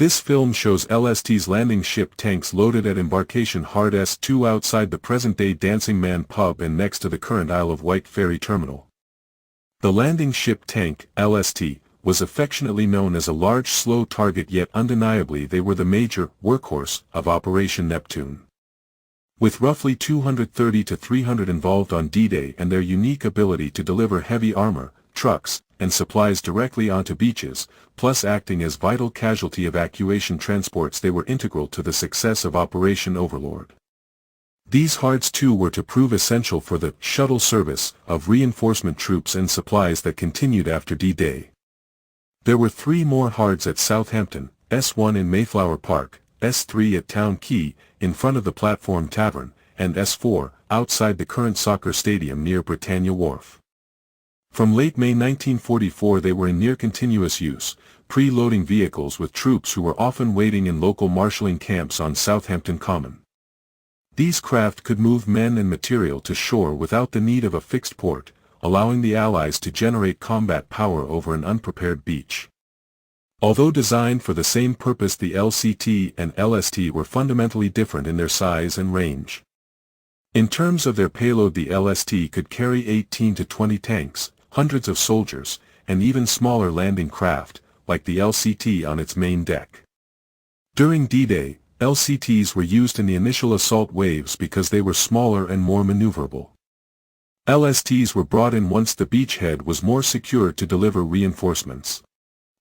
This film shows LSTs landing ship tanks loaded at Embarkation Hard S2 outside the present-day Dancing Man pub and next to the current Isle of Wight ferry terminal. The landing ship tank, LST, was affectionately known as a large slow target, yet undeniably they were the major workhorse of Operation Neptune. With roughly 230 to 300 involved on D-Day and their unique ability to deliver heavy armor, trucks, and supplies directly onto beaches, plus acting as vital casualty evacuation transports, they were integral to the success of Operation Overlord. These HARDs too were to prove essential for the shuttle service of reinforcement troops and supplies that continued after D-Day. There were 3 more HARDs at Southampton, S1 in Mayflower Park, S3 at Town Quay, in front of the Platform Tavern, and S4, outside the current soccer stadium near Britannia Wharf. From late May 1944 they were in near-continuous use, pre-loading vehicles with troops who were often waiting in local marshalling camps on Southampton Common. These craft could move men and material to shore without the need of a fixed port, allowing the Allies to generate combat power over an unprepared beach. Although designed for the same purpose, the LCT and LST were fundamentally different in their size and range. In terms of their payload, the LST could carry 18 to 20 tanks, hundreds of soldiers, and even smaller landing craft, like the LCT on its main deck. During D-Day, LCTs were used in the initial assault waves because they were smaller and more maneuverable. LSTs were brought in once the beachhead was more secure to deliver reinforcements.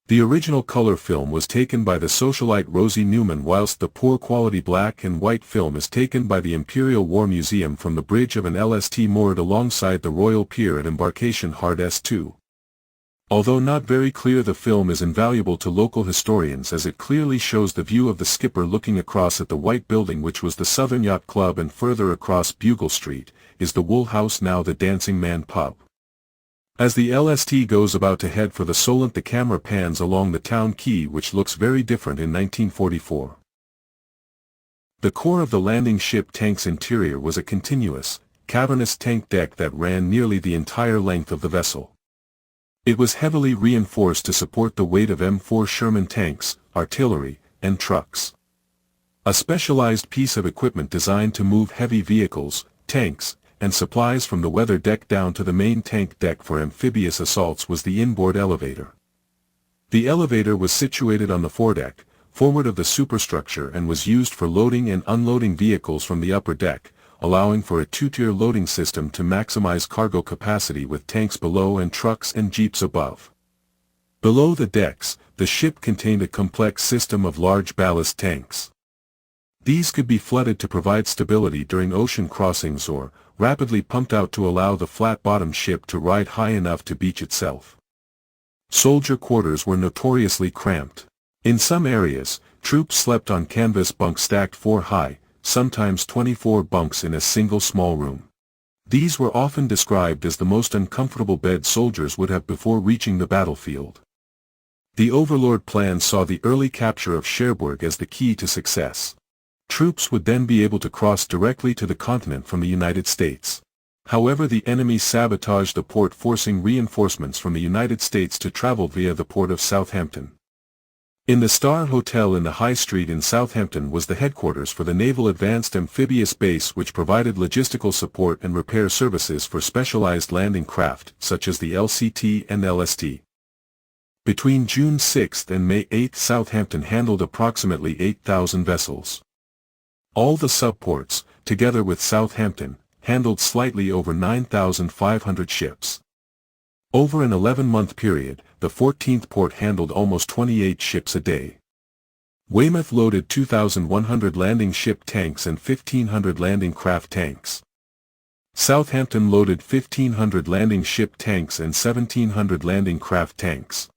The original color film was taken by the socialite Rosie Newman, whilst the poor quality black and white film is taken by the Imperial War Museum from the bridge of an LST moored alongside the Royal Pier at Embarkation Hard S2. Although not very clear, the film is invaluable to local historians as it clearly shows the view of the skipper looking across at the white building which was the Southern Yacht Club, and further across Bugle Street is the Wool House, now the Dancing Man pub. As the LST goes about to head for the Solent, the camera pans along the town quay, which looks very different in 1944. The core of the landing ship tank's interior was a continuous, cavernous tank deck that ran nearly the entire length of the vessel. It was heavily reinforced to support the weight of M4 Sherman tanks, artillery, and trucks. A specialized piece of equipment designed to move heavy vehicles, tanks, and supplies from the weather deck down to the main tank deck for amphibious assaults was the inboard elevator. The elevator was situated on the foredeck, forward of the superstructure, and was used for loading and unloading vehicles from the upper deck, allowing for a 2-tier loading system to maximize cargo capacity with tanks below and trucks and jeeps above. Below the decks, the ship contained a complex system of large ballast tanks. These could be flooded to provide stability during ocean crossings or rapidly pumped out to allow the flat-bottomed ship to ride high enough to beach itself. Soldier quarters were notoriously cramped. In some areas, troops slept on canvas bunks stacked 4 high, sometimes 24 bunks in a single small room. These were often described as the most uncomfortable bed soldiers would have before reaching the battlefield. The Overlord plan saw the early capture of Cherbourg as the key to success. Troops would then be able to cross directly to the continent from the United States. However, the enemy sabotaged the port, forcing reinforcements from the United States to travel via the port of Southampton. In the Star Hotel in the High Street in Southampton was the headquarters for the Naval Advanced Amphibious Base, which provided logistical support and repair services for specialized landing craft such as the LCT and LST. Between June 6 and May 8, Southampton handled approximately 8,000 vessels. All the subports, together with Southampton, handled slightly over 9,500 ships. Over an 11-month period, the 14th port handled almost 28 ships a day. Weymouth loaded 2,100 landing ship tanks and 1,500 landing craft tanks. Southampton loaded 1,500 landing ship tanks and 1,700 landing craft tanks.